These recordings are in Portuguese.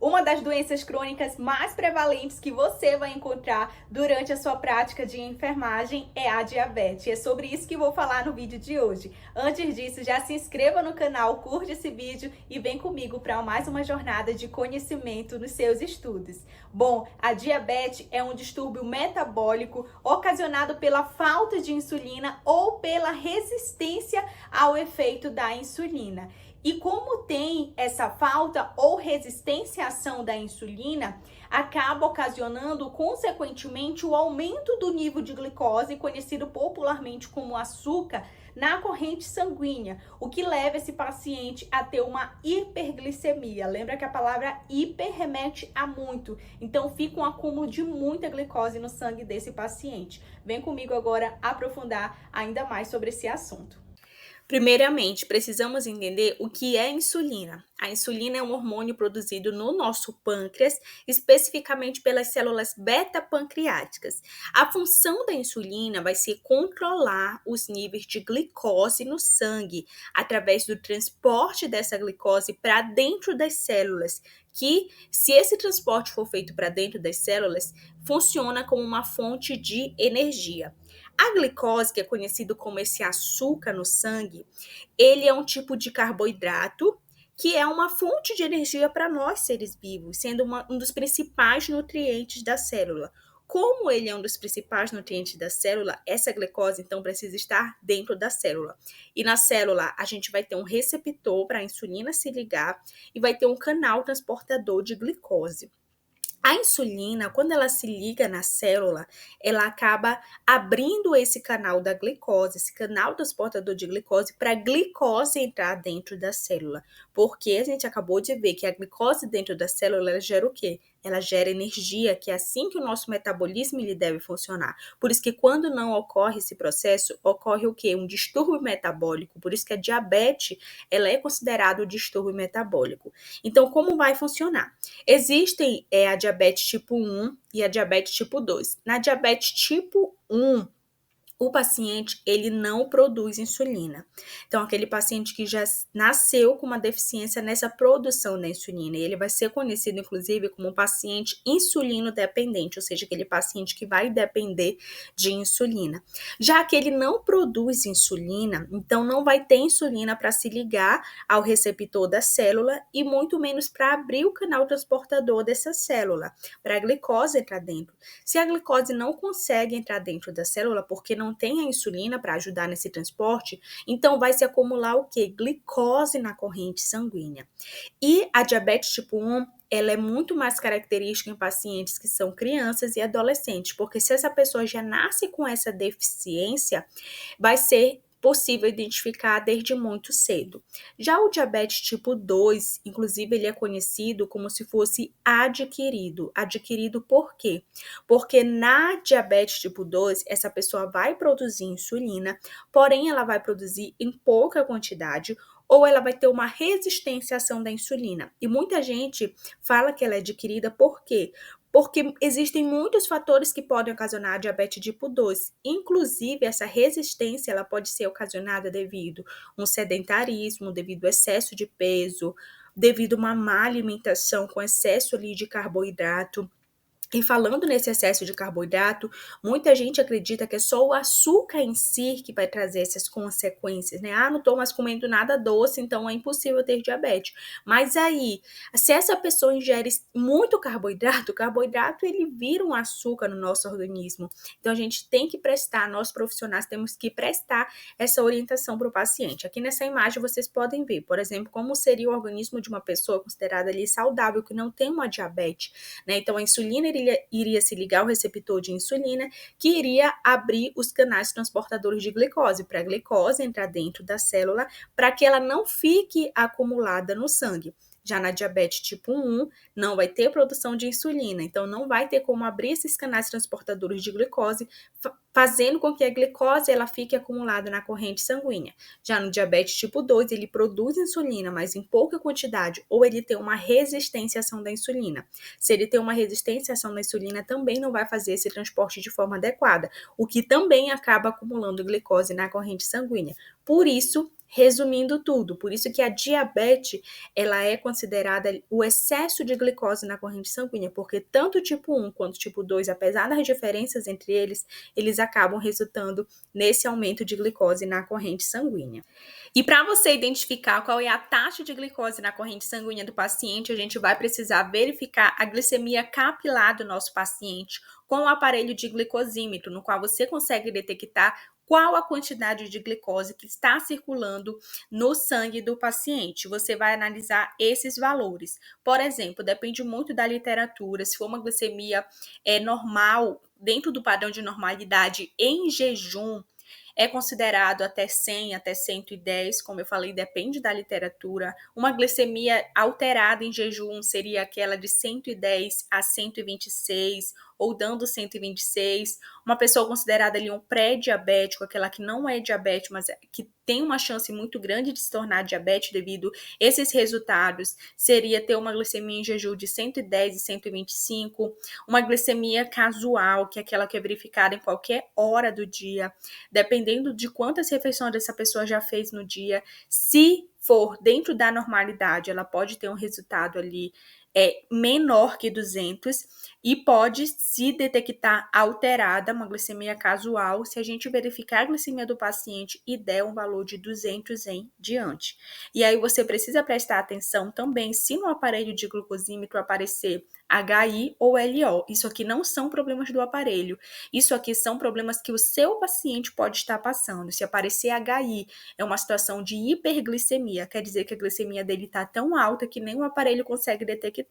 Uma das doenças crônicas mais prevalentes que você vai encontrar durante a sua prática de enfermagem é a diabetes. E é sobre isso que vou falar no vídeo de hoje. Antes disso, já se inscreva no canal, curte esse vídeo e vem comigo para mais uma jornada de conhecimento nos seus estudos. Bom, a diabetes é um distúrbio metabólico ocasionado pela falta de insulina ou pela resistência ao efeito da insulina. E como tem essa falta ou resistência à ação da insulina, acaba ocasionando, consequentemente, o aumento do nível de glicose, conhecido popularmente como açúcar, na corrente sanguínea, o que leva esse paciente a ter uma hiperglicemia. Lembra que a palavra hiper remete a muito, então fica um acúmulo de muita glicose no sangue desse paciente. Vem comigo agora aprofundar ainda mais sobre esse assunto. Primeiramente, precisamos entender o que é insulina. A insulina é um hormônio produzido no nosso pâncreas, especificamente pelas células beta-pancreáticas. A função da insulina vai ser controlar os níveis de glicose no sangue, através do transporte dessa glicose para dentro das células, que, se esse transporte for feito para dentro das células, funciona como uma fonte de energia. A glicose, que é conhecido como esse açúcar no sangue, ele é um tipo de carboidrato que é uma fonte de energia para nós seres vivos, sendo um dos principais nutrientes da célula. Como ele é um dos principais nutrientes da célula, essa glicose então precisa estar dentro da célula. E na célula a gente vai ter um receptor para a insulina se ligar e vai ter um canal transportador de glicose. A insulina, quando ela se liga na célula, ela acaba abrindo esse canal da glicose, esse canal transportador de glicose, para a glicose entrar dentro da célula. Porque a gente acabou de ver que a glicose dentro da célula, ela gera o quê? Ela gera energia, que é assim que o nosso metabolismo ele deve funcionar. Por isso que quando não ocorre esse processo, ocorre o quê? Um distúrbio metabólico. Por isso que a diabetes, ela é considerada um distúrbio metabólico. Então, como vai funcionar? Existem a diabetes tipo 1 e a diabetes tipo 2. Na diabetes tipo 1, o paciente, ele não produz insulina. Então, aquele paciente que já nasceu com uma deficiência nessa produção da insulina, ele vai ser conhecido, inclusive, como um paciente insulino dependente, ou seja, aquele paciente que vai depender de insulina. Já que ele não produz insulina, então não vai ter insulina para se ligar ao receptor da célula e muito menos para abrir o canal transportador dessa célula, para a glicose entrar dentro. Se a glicose não consegue entrar dentro da célula, porque não tem a insulina para ajudar nesse transporte, então vai se acumular o quê? Glicose na corrente sanguínea. E a diabetes tipo 1, ela é muito mais característica em pacientes que são crianças e adolescentes, porque se essa pessoa já nasce com essa deficiência, vai ser possível identificar desde muito cedo. Já o diabetes tipo 2, inclusive, ele é conhecido como se fosse adquirido. Adquirido por quê? Porque na diabetes tipo 2, essa pessoa vai produzir insulina, porém ela vai produzir em pouca quantidade, ou ela vai ter uma resistência à ação da insulina. E muita gente fala que ela é adquirida por quê? Porque existem muitos fatores que podem ocasionar diabetes tipo 2. Inclusive, essa resistência ela pode ser ocasionada devido a um sedentarismo, devido ao excesso de peso, devido a uma má alimentação com excesso ali de carboidrato. E falando nesse excesso de carboidrato, muita gente acredita que é só o açúcar em si que vai trazer essas consequências, né? Ah, não estou mais comendo nada doce, então é impossível ter diabetes. Mas aí, se essa pessoa ingere muito carboidrato, o carboidrato ele vira um açúcar no nosso organismo. Então a gente tem que prestar, nós profissionais temos que prestar essa orientação para o paciente. Aqui nessa imagem vocês podem ver, por exemplo, como seria o organismo de uma pessoa considerada ali saudável, que não tem uma diabetes, né? Então a insulina iria se ligar ao receptor de insulina, que iria abrir os canais transportadores de glicose, para a glicose entrar dentro da célula, para que ela não fique acumulada no sangue. Já na diabetes tipo 1, não vai ter produção de insulina, então não vai ter como abrir esses canais transportadores de glicose, fazendo com que a glicose ela fique acumulada na corrente sanguínea. Já no diabetes tipo 2, ele produz insulina, mas em pouca quantidade, ou ele tem uma resistência à ação da insulina. Se ele tem uma resistência à ação da insulina, também não vai fazer esse transporte de forma adequada, o que também acaba acumulando glicose na corrente sanguínea. Por isso, Resumindo tudo, por isso que a diabetes, ela é considerada o excesso de glicose na corrente sanguínea, porque tanto tipo 1 quanto tipo 2, apesar das diferenças entre eles acabam resultando nesse aumento de glicose na corrente sanguínea. E para você identificar qual é a taxa de glicose na corrente sanguínea do paciente, a gente vai precisar verificar a glicemia capilar do nosso paciente com o aparelho de glicosímetro, no qual você consegue detectar qual a quantidade de glicose que está circulando no sangue do paciente. Você vai analisar esses valores. Por exemplo, depende muito da literatura, se for uma glicemia normal, dentro do padrão de normalidade em jejum, é considerado até 100, até 110, como eu falei, depende da literatura. Uma glicemia alterada em jejum seria aquela de 110 a 126, ou dando 126. Uma pessoa considerada ali um pré-diabético, aquela que não é diabético, mas que tem uma chance muito grande de se tornar diabetes devido a esses resultados, seria ter uma glicemia em jejum de 110 e 125, uma glicemia casual, que é aquela que é verificada em qualquer hora do dia, dependendo de quantas refeições essa pessoa já fez no dia. Se for dentro da normalidade, ela pode ter um resultado ali menor que 200 e pode se detectar alterada, uma glicemia casual, se a gente verificar a glicemia do paciente e der um valor de 200 em diante. E aí você precisa prestar atenção também se no aparelho de glucosímetro aparecer HI ou LO. Isso aqui não são problemas do aparelho. Isso aqui são problemas que o seu paciente pode estar passando. Se aparecer HI, é uma situação de hiperglicemia, quer dizer que a glicemia dele está tão alta que nem o aparelho consegue detectar.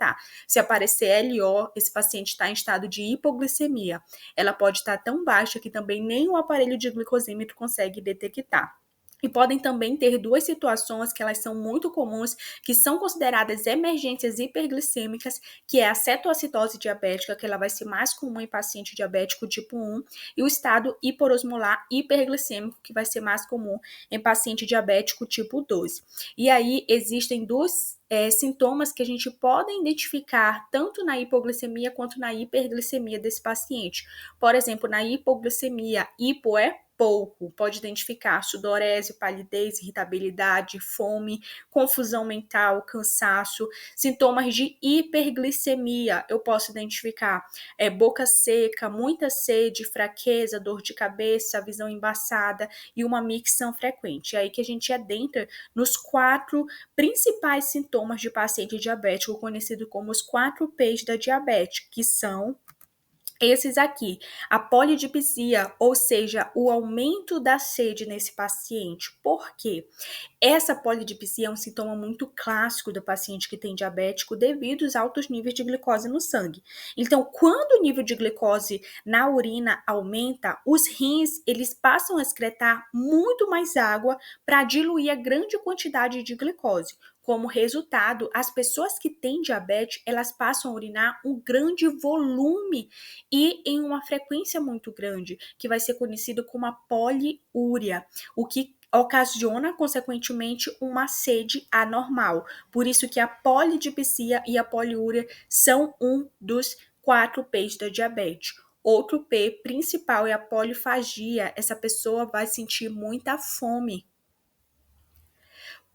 Se aparecer LO, esse paciente está em estado de hipoglicemia. Ela pode estar tão baixa que também nem o aparelho de glicosímetro consegue detectar. E podem também ter duas situações que elas são muito comuns, que são consideradas emergências hiperglicêmicas, que é a cetoacidose diabética, que ela vai ser mais comum em paciente diabético tipo 1, e o estado hiperosmolar hiperglicêmico, que vai ser mais comum em paciente diabético tipo 2. E aí existem dois sintomas que a gente pode identificar tanto na hipoglicemia quanto na hiperglicemia desse paciente. Por exemplo, na hipoglicemia, hipo é pouco, pode identificar sudorese, palidez, irritabilidade, fome, confusão mental, cansaço. Sintomas de hiperglicemia, eu posso identificar boca seca, muita sede, fraqueza, dor de cabeça, visão embaçada e uma micção frequente. É aí que a gente adentra nos 4 principais sintomas de paciente diabético, conhecido como os 4 P's da diabetes, que são esses aqui: a polidipsia, ou seja, o aumento da sede nesse paciente. Por quê? Essa polidipsia é um sintoma muito clássico do paciente que tem diabético devido aos altos níveis de glicose no sangue. Então, quando o nível de glicose na urina aumenta, os rins, eles passam a excretar muito mais água para diluir a grande quantidade de glicose. Como resultado, as pessoas que têm diabetes, elas passam a urinar um grande volume e em uma frequência muito grande, que vai ser conhecido como a poliúria, o que ocasiona, consequentemente, uma sede anormal. Por isso que a polidipsia e a poliúria são um dos 4 P's da diabetes. Outro P principal é a polifagia. Essa pessoa vai sentir muita fome.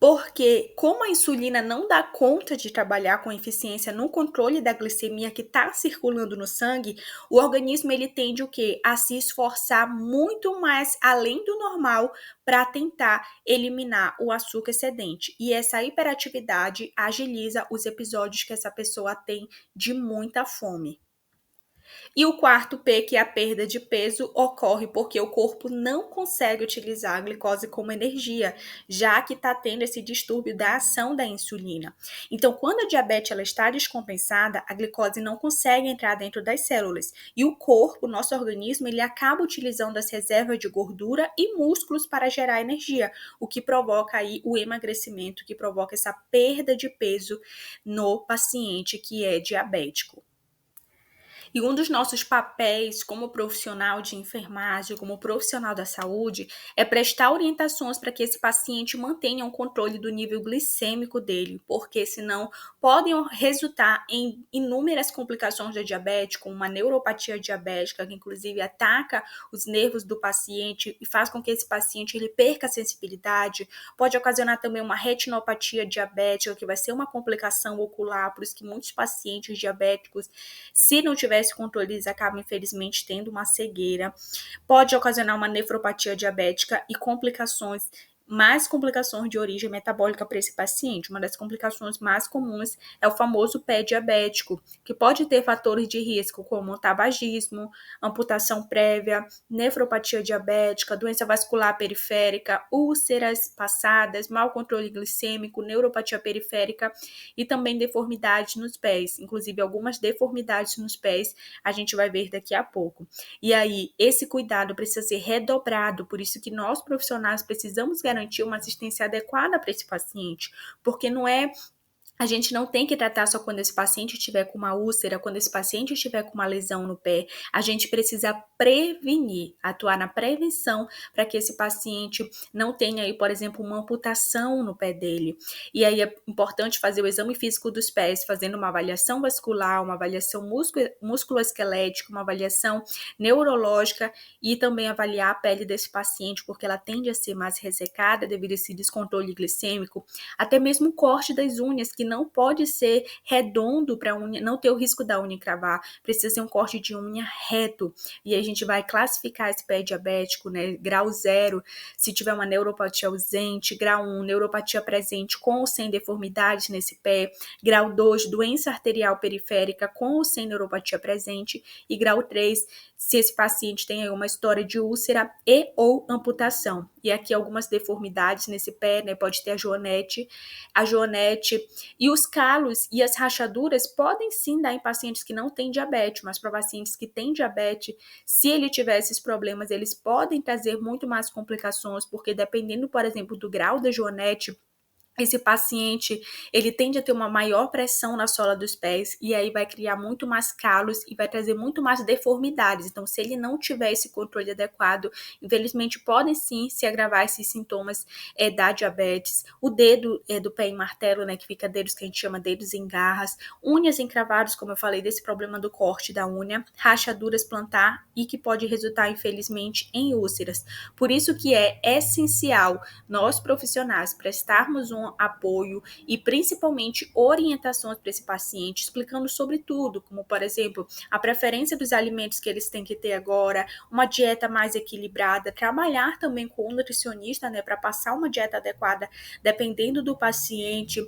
Porque, como a insulina não dá conta de trabalhar com eficiência no controle da glicemia que está circulando no sangue, o organismo ele tende o quê? A se esforçar muito mais além do normal para tentar eliminar o açúcar excedente. E essa hiperatividade agiliza os episódios que essa pessoa tem de muita fome. E o quarto P, que é a perda de peso, ocorre porque o corpo não consegue utilizar a glicose como energia, já que está tendo esse distúrbio da ação da insulina. Então, quando a diabetes ela está descompensada, a glicose não consegue entrar dentro das células. E o corpo, nosso organismo, ele acaba utilizando as reservas de gordura e músculos para gerar energia, o que provoca aí o emagrecimento, que provoca essa perda de peso no paciente que é diabético. E um dos nossos papéis como profissional de enfermagem, como profissional da saúde, é prestar orientações para que esse paciente mantenha um controle do nível glicêmico dele, porque senão podem resultar em inúmeras complicações da diabetes, como uma neuropatia diabética, que inclusive ataca os nervos do paciente e faz com que esse paciente ele perca a sensibilidade. Pode ocasionar também uma retinopatia diabética, que vai ser uma complicação ocular, por isso que muitos pacientes diabéticos, se não tiver esse controle, eles acabam infelizmente tendo uma cegueira. Pode ocasionar uma nefropatia diabética e mais complicações de origem metabólica para esse paciente. Uma das complicações mais comuns é o famoso pé diabético, que pode ter fatores de risco como tabagismo, amputação prévia, nefropatia diabética, doença vascular periférica, úlceras passadas, mau controle glicêmico, neuropatia periférica e também deformidades nos pés. Inclusive, algumas deformidades nos pés a gente vai ver daqui a pouco. E aí, esse cuidado precisa ser redobrado, por isso que nós profissionais precisamos garantir uma assistência adequada para esse paciente, porque a gente não tem que tratar só quando esse paciente estiver com uma úlcera, quando esse paciente estiver com uma lesão no pé. A gente precisa prevenir, atuar na prevenção para que esse paciente não tenha aí, por exemplo, uma amputação no pé dele. E aí é importante fazer o exame físico dos pés, fazendo uma avaliação vascular, uma avaliação musculoesquelética, uma avaliação neurológica e também avaliar a pele desse paciente, porque ela tende a ser mais ressecada devido a esse descontrole glicêmico, até mesmo o corte das unhas, que não pode ser redondo para a unha, não ter o risco da unha encravar, precisa ser um corte de unha reto. E aí a gente vai classificar esse pé diabético, né? Grau 0, se tiver uma neuropatia ausente, grau 1, neuropatia presente com ou sem deformidades nesse pé, grau 2, doença arterial periférica com ou sem neuropatia presente, e grau 3, se esse paciente tem aí uma história de úlcera e ou amputação. E aqui algumas deformidades nesse pé, né? Pode ter a joanete e os calos e as rachaduras podem sim dar em pacientes que não têm diabetes, mas para pacientes que têm diabetes, se ele tiver esses problemas, eles podem trazer muito mais complicações, porque dependendo, por exemplo, do grau da joanete, esse paciente, ele tende a ter uma maior pressão na sola dos pés e aí vai criar muito mais calos e vai trazer muito mais deformidades. Então, se ele não tiver esse controle adequado, infelizmente podem sim se agravar esses sintomas da diabetes. O dedo do pé em martelo, né, que fica dedos que a gente chama dedos em garras, unhas encravadas, como eu falei, desse problema do corte da unha, rachaduras plantar e que pode resultar, infelizmente, em úlceras. Por isso que é essencial nós profissionais prestarmos um apoio e principalmente orientações para esse paciente, explicando sobre tudo, como por exemplo, a preferência dos alimentos que eles têm que ter agora, uma dieta mais equilibrada, trabalhar também com o nutricionista, né, para passar uma dieta adequada dependendo do paciente,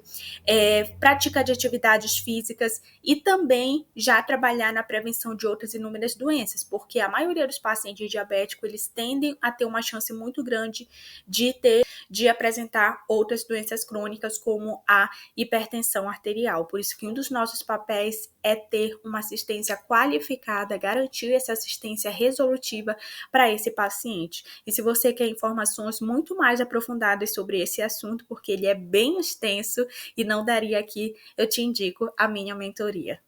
prática de atividades físicas e também já trabalhar na prevenção de outras inúmeras doenças, porque a maioria dos pacientes diabéticos, eles tendem a ter uma chance muito grande de apresentar outras doenças crônicas como a hipertensão arterial. Por isso que um dos nossos papéis é ter uma assistência qualificada, garantir essa assistência resolutiva para esse paciente. E se você quer informações muito mais aprofundadas sobre esse assunto, porque ele é bem extenso e não daria aqui, eu te indico a minha mentoria.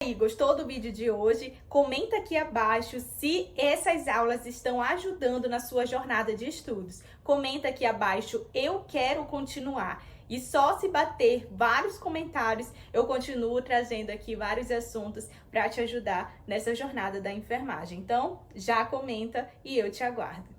E gostou do vídeo de hoje? Comenta aqui abaixo se essas aulas estão ajudando na sua jornada de estudos. Comenta aqui abaixo, eu quero continuar. E só se bater vários comentários, eu continuo trazendo aqui vários assuntos para te ajudar nessa jornada da enfermagem. Então, já comenta e eu te aguardo.